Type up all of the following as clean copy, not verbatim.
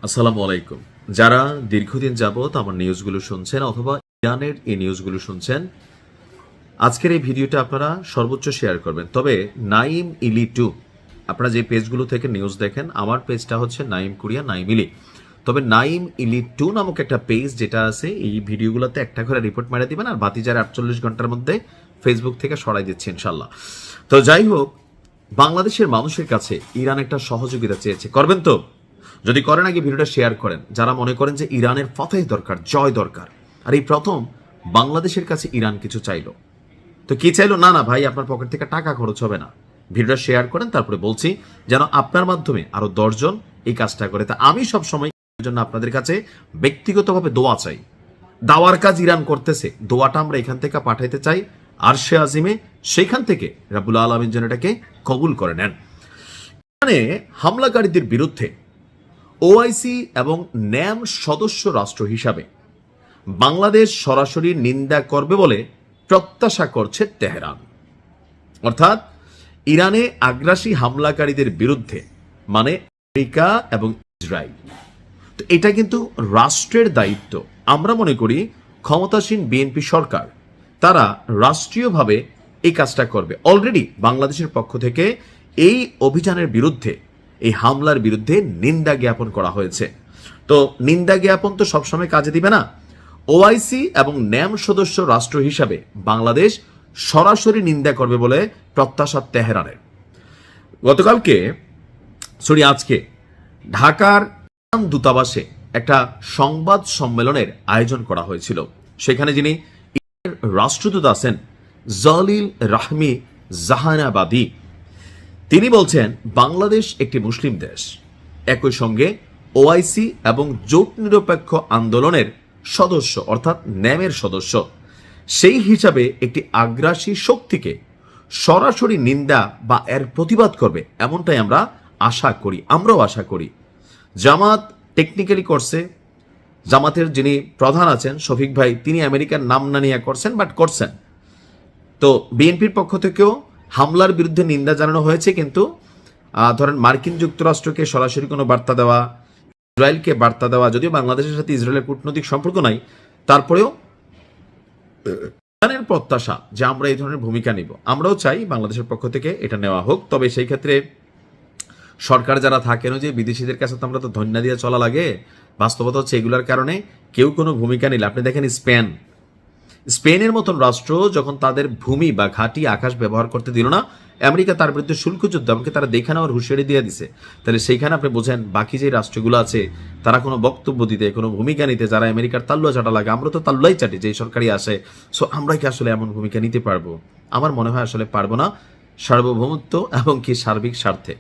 আসসালামু আলাইকুম। যারা দীর্ঘদিন যাবত আমার নিউজগুলো শুনছেন অথবা ইরানের এই নিউজগুলো শুনছেন, আজকের এই ভিডিওটা আপনারা সর্বোচ্চ শেয়ার করবেন। তবে নাইম ইলি টু, আপনারা যে পেজগুলো থেকে নিউজ দেখেন, আমার পেজটা হচ্ছে নাইম কুরিয়া নাইম ইলি। তবে নাইম ইলি টু নামক একটা পেজ যেটা আছে, এই ভিডিওগুলোতে একটা করে রিপোর্ট মেরে দিবেন আর বাতি যারা 48 ঘন্টার মধ্যে ফেসবুক থেকে সরাই দিচ্ছে ইনশাল্লাহ। তো যাই হোক, বাংলাদেশের মানুষের কাছে ইরান একটা সহযোগিতা চেয়েছে, করবেন তো? যদি করেন আগে ভিডিওটা শেয়ার করেন। যারা মনে করেন যে ইরানের ফতেহ দরকার, জয় দরকার, আর এই প্রথম বাংলাদেশের কাছে ইরান কিছু চাইলো, তো কি চাইলো? না না ভাই, আপনার পকেট থেকে টাকা খরচ হবে না, ভিডিওটা শেয়ার করেন। তারপরে বলছি যেন আপনার মাধ্যমে আরো 10 জন এই কাজটা করে। তা আমি সব সময় জন্য আপনাদের কাছে ব্যক্তিগতভাবে দোয়া চাই। দাওয়ার কাজ ইরান করতেছে, দোয়াটা আমরা এখান থেকে পাঠাইতে চাই আরশে আজিমে, সেখান থেকে রাব্বুল আলামিন যেন এটাকে কবুল করে নেন। এখানে হামলাকারীদের বিরুদ্ধে ওআইসি এবং ন্যাম সদস্য রাষ্ট্র হিসাবে বাংলাদেশ সরাসরি নিন্দা করবে বলে প্রত্যাশা করছে তেহরান। অর্থাৎ ইরানে আগ্রাসী হামলাকারীদের বিরুদ্ধে, মানে আমেরিকা এবং ইসরায়েল, তো এটা কিন্তু রাষ্ট্রের দায়িত্ব। আমরা মনে করি ক্ষমতাসীন বিএনপি সরকার তারা রাষ্ট্রীয়ভাবে এই কাজটা করবে। অলরেডি বাংলাদেশের পক্ষ থেকে এই অভিযানের বিরুদ্ধে, এই হামলার বিরুদ্ধে নিন্দা জ্ঞাপন করা হয়েছে। তো নিন্দা জ্ঞাপন তো সবসময় কাজে দিবে না। ওআইসি এবং ন্যাম সদস্য রাষ্ট্র হিসাবে বাংলাদেশ সরাসরি নিন্দা করবে বলে প্রত্যাশা তেহরানের। আজকে ঢাকার দূতাবাসে একটা সংবাদ সম্মেলনের আয়োজন করা হয়েছিল। সেখানে যিনি রাষ্ট্রদূত আছেন জলিল রাহমি জাহানাবাদী, তিনি বলছেন বাংলাদেশ একটি মুসলিম দেশ, একই সঙ্গে ওআইসি এবং জোট নিরপেক্ষ আন্দোলনের সদস্য অর্থাৎ ন্যামের সদস্য। সেই হিসাবে একটি আগ্রাসী শক্তিকে সরাসরি নিন্দা বা এর প্রতিবাদ করবে, এমনটাই আমরা আশা করি। আমরাও আশা করি। জামাত টেকনিক্যালি করছে, জামাতের যিনি প্রধান আছেন শফিক ভাই, তিনি আমেরিকার নাম না নিয়ে করছেন, বাট করছেন। তো বিএনপির পক্ষ থেকেও হামলার বিরুদ্ধে নিন্দা জানানো হয়েছে, কিন্তু ধরেন মার্কিন যুক্তরাষ্ট্রকে সরাসরি কোনো বার্তা দেওয়া, ইসরায়েলকে বার্তা দেওয়া, যদিও বাংলাদেশের সাথে ইসরায়েলের কূটনৈতিক সম্পর্ক নাই, তারপরেও ইরানের প্রত্যাশা যে আমরা এই ধরনের ভূমিকা নিব। আমরাও চাই বাংলাদেশের পক্ষ থেকে এটা নেওয়া হোক। তবে সেই ক্ষেত্রে সরকার যারা থাকেন, যে বিদেশিদের কাছে তো আমরা তো ধন্যা দিয়ে চলা লাগে, বাস্তবতা হচ্ছে এগুলোর কারণে কেউ কোনো ভূমিকা নিলে, আপনি দেখেন স্পেনের মতন রাষ্ট্র যখন তাদের ভূমি বা ঘাঁটি আকাশ ব্যবহার করতে দিল না, আমেরিকা তার বিরুদ্ধে শুল্ক যুদ্ধ, এমনকি তারা দেখে নেওয়ার হুঁশিয়ারি দিয়ে দিছে। তাহলে সেইখানে আপনি বোঝেন বাকি যে রাষ্ট্রগুলো আছে তারা কোনো বক্তব্য দিতে, কোনো ভূমিকা নিতে, যারা আমেরিকার তাল্লুয়া চাটা লাগে, আমরা তো তাল্লুয়াই চাটি যে সরকারি আসে। সো আমরা কি আসলে এমন ভূমিকা নিতে পারবো? আমার মনে হয় আসলে পারবো না, সার্বভৌমত্ব এবং কি সার্বিক স্বার্থে।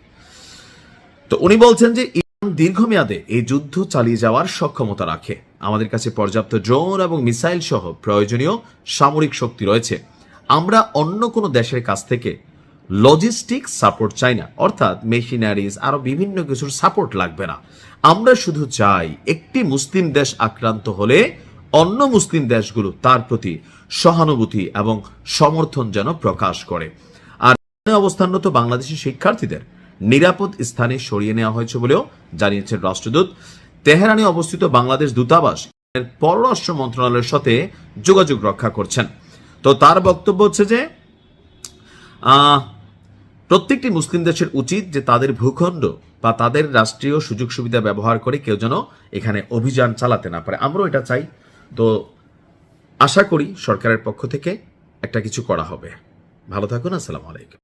তো উনি বলছেন যে ইরান দীর্ঘমেয়াদে এই যুদ্ধ চালিয়ে যাওয়ার সক্ষমতা রাখে, আমাদের কাছে পর্যাপ্ত ড্রোন এবং মিসাইল সহ প্রয়োজনীয় সামরিক শক্তি রয়েছে। আমরা অন্য কোনো দেশের কাছ থেকে লজিস্টিক সাপোর্ট চাই না, অর্থাৎ মেশিনারিজ আরো বিভিন্ন কিছুর সাপোর্ট লাগবে না। আমরা শুধু চাই একটি মুসলিম দেশ আক্রান্ত হলে অন্য মুসলিম দেশগুলো তার প্রতি সহানুভূতি এবং সমর্থন যেন প্রকাশ করে। আর অবস্থানরত বাংলাদেশি শিক্ষার্থীদের নিরাপদ স্থানে সরিয়ে নেওয়া হয়েছে বলেও জানিয়েছেন রাষ্ট্রদূত। তেহরানে অবস্থিত বাংলাদেশ দূতাবাস পররাষ্ট্র মন্ত্রণালয়ের সাথে যোগাযোগ রক্ষা করছেন। তো তার বক্তব্য হচ্ছে যে প্রত্যেকটি মুসলিম দেশের উচিত যে তাদের ভূখণ্ড বা তাদের রাষ্ট্রীয় সুযোগ সুবিধা ব্যবহার করে কেউ যেন এখানে অভিযান চালাতে না পারে। আমরাও এটা চাই। তো আশা করি সরকারের পক্ষ থেকে একটা কিছু করা হবে। ভালো থাকুন। আসসালামু আলাইকুম।